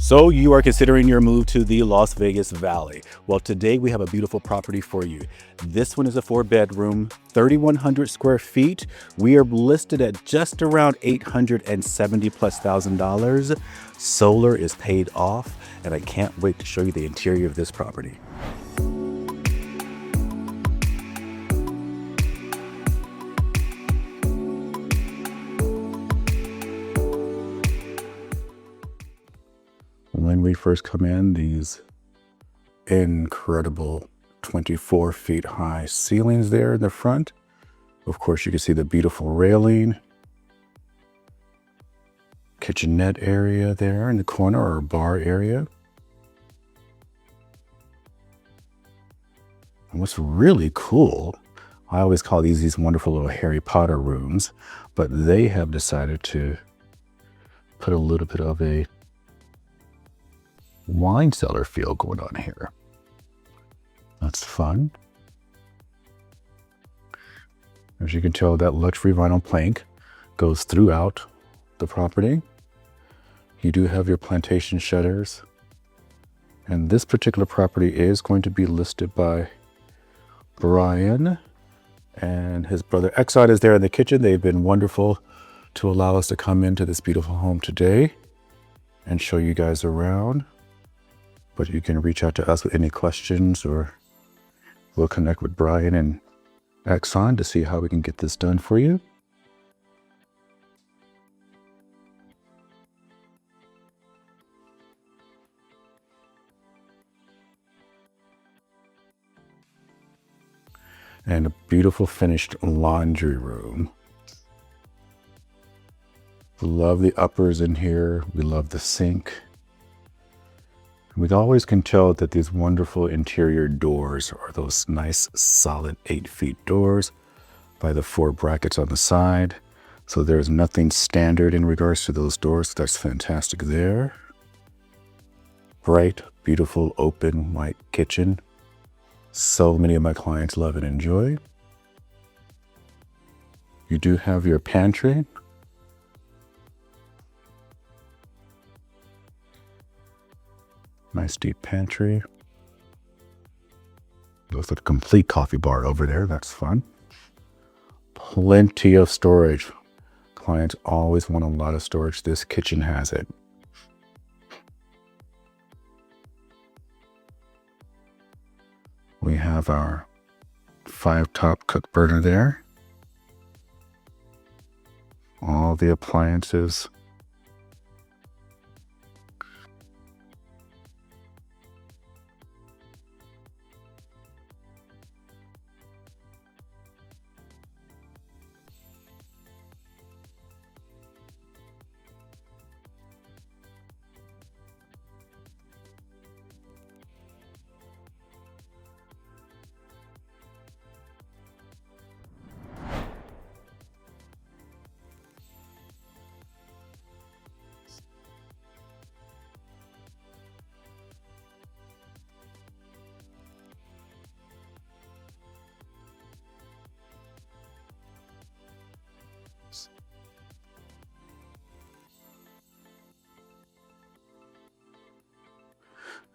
So you are considering your move to the Las Vegas Valley. Well, today we have a beautiful property for you. This one is a 4-bedroom, 3,100 square feet. We are listed at just around $870,000+. Solar is paid off, and I can't wait to show you the interior of this property. When we first come in, these incredible 24 feet high ceilings there in the front. Of course, you can see the beautiful railing. Kitchenette area there in the corner, or bar area. And what's really cool, I always call these wonderful little Harry Potter rooms, but they have decided to put a little bit of a wine cellar feel going on here. That's fun. As you can tell, that luxury vinyl plank goes throughout the property. You do have your plantation shutters. And this particular property is going to be listed by Brian and his brother Exxon is there in the kitchen. They've been wonderful to allow us to come into this beautiful home today and show you guys around. But you can reach out to us with any questions, or we'll connect with Brian and Exxon to see how we can get this done for you. And a beautiful finished laundry room. We love the uppers in here. We love the sink. We always can tell that these wonderful interior doors are those nice solid 8-foot doors by the 4 brackets on the side. So there's nothing standard in regards to those doors. That's fantastic there. Bright, beautiful, open, white kitchen. So many of my clients love and enjoy. You do have your pantry. Nice deep pantry. There's a complete coffee bar over there. That's fun. Plenty of storage. Clients always want a lot of storage. This kitchen has it. We have our 5-top cook burner there. All the appliances.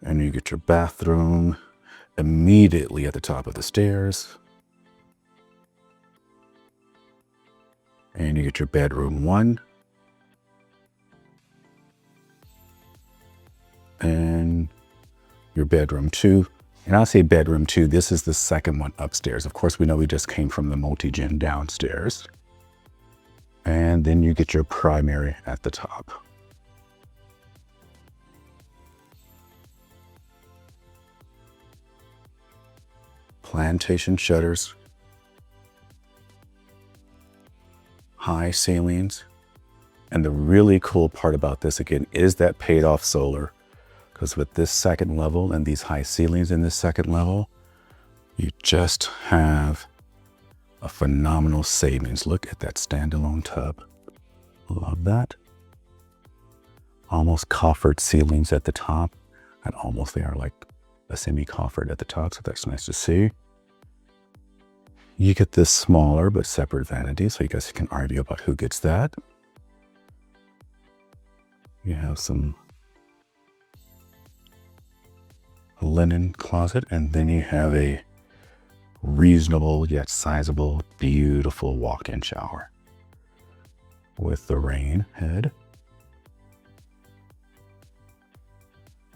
And you get your bathroom immediately at the top of the stairs. And you get your bedroom 1. And your bedroom 2. And I say bedroom 2, this is the second one upstairs. Of course, we know we just came from the multi-gen downstairs. And then you get your primary at the top. Plantation shutters, high ceilings, and the really cool part about this again is that paid off solar, because with this second level and these high ceilings in this second level, you just have a phenomenal savings. Look at that standalone tub. Love that. Almost coffered ceilings at the top, and almost they are like a semi-coffered at the top, so that's nice to see. You get this smaller but separate vanity, so you guys can argue about who gets that. You have some linen closet, and then you have a reasonable yet sizable, beautiful walk-in shower with the rain head.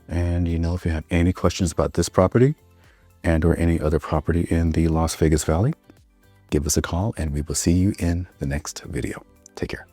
And if you have any questions about this property and or any other property in the Las Vegas Valley, give us a call and we will see you in the next video. Take care.